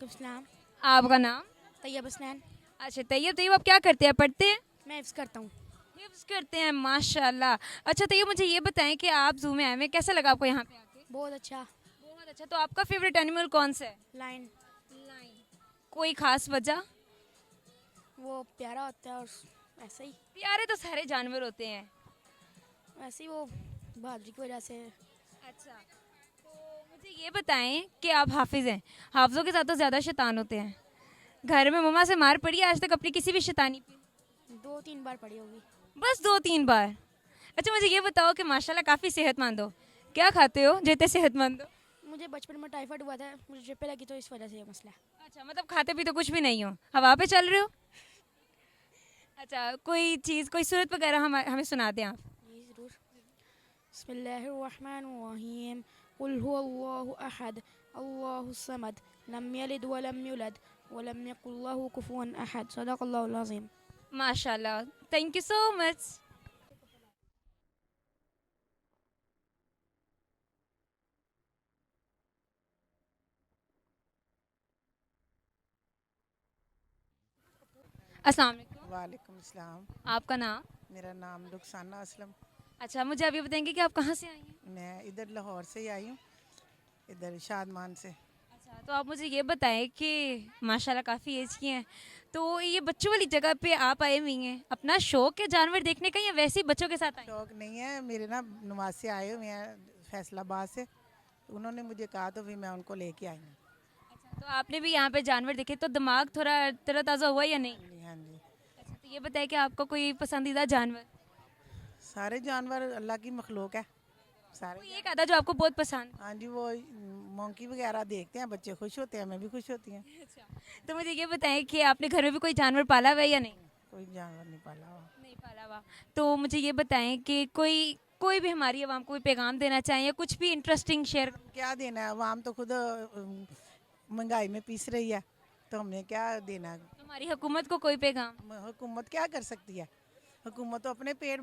वालेकुम सलाम। आपका नाम? तैयब हसनैन। अच्छा तैयब, तैयब आप क्या करते हैं, पढ़ते हैं? मैं हिफ्ज़ करता हूँ। हिफ्ज़ करते हैं, माशाल्लाह। अच्छा तैयब मुझे ये बताएं कि आप ज़ू में आए हुए हैं, कैसा लगा आपको यहाँ पे आके? बहुत अच्छा। बहुत अच्छा। तो आपका फेवरेट एनिमल कौन सा है? लाइन। लाइन। कोई खास वजह? वो प्यारा होता है और ऐसे ही प्यारे तो सारे जानवर होते हैं। वैसे ही वो बहादुरी की वजह से। अच्छा, तो मुझे ये बताएं कि आप हाफिज़ हैं। हाफिज़ों के साथ तो ज़्यादा शैतान होते हैं। घर में मम्मा से मार पड़ी है आज तक अपनी किसी भी शैतानी पे? 2-3 बार पड़ी होगी। बस 2-3 बार। अच्छा मुझे ये बताओ कि माशाल्लाह काफ़ी सेहतमंद हो। क्या खाते हो जितने सेहतमंद हो? मुझे बचपन में टाइफाइड हुआ था, मुझे ड्रिपें लगी तो इस वजह से ये मसला है। अच्छा मतलब खाते भी तो कुछ भी नहीं हो, हवा पे चल रहे हो। अच्छा कोई चीज़, कोई सूरत वगैरह हमें सुना दें आप। जी ज़रूर। बिस्मिल्लाहिर्रहमानिर्रहीम। कुल हुवल्लाहु अहद, अल्लाहुस समद, लम यलिद व लम यूलद व लम यकुल लहू कुफुवन अहद। सदक़ल्लाहुल अज़ीम। माशाल्लाह, थैंक यू सो मच। अस्सलाम वालेकुम। वालेकुम अस्सलाम। आपका नाम? मेरा नाम रुखसाना असलम। अच्छा मुझे आप ये बताएंगे कि आप कहाँ से आई हैं? मैं इधर लाहौर से ही आई हूँ, इधर शादमान से। अच्छा तो आप मुझे ये बताएं कि माशाल्लाह काफ़ी एज की हैं, तो ये बच्चों वाली जगह पे आप आए हुई हैं, अपना शौक है जानवर देखने का या वैसे ही बच्चों के साथ आए? शौक नहीं है, मेरे ना नवासे आए हुए हैं फैसलाबाद से, तो उन्होंने मुझे कहा तो फिर मैं उनको लेके आई हूँ। अच्छा तो आपने भी यहाँ पे जानवर देखे तो दिमाग थोड़ा तरोताज़ा हुआ या नहीं? हाँ जी, हाँ जी। अच्छा तो ये बताएं कि आपका कोई पसंदीदा जानवर? सारे जानवर अल्लाह की मखलूक है, सारे कोई एक आधा जो आपको बहुत पसंद? हाँ जी, वो मोंकी वगैरह देखते हैं बच्चे, खुश होते हैं, मैं भी खुश होती हैं। अच्छा तो मुझे ये बताएं कि आपने घर में भी कोई जानवर पाला हुआ है या नहीं? कोई जानवर नहीं पाला हुआ। नहीं पाला हुआ। तो मुझे ये बताएं कि कोई कोई भी हमारी आवाम को कोई पैगाम देना चाहें या कुछ भी इंटरेस्टिंग शेयर? क्या देना है, आवाम तो खुद महंगाई में पीस रही है, तो हमने क्या देना है। हमारी हुकूमत को कोई पैगाम? हुकूमत क्या कर सकती है, हुकूमत तो अपने पेट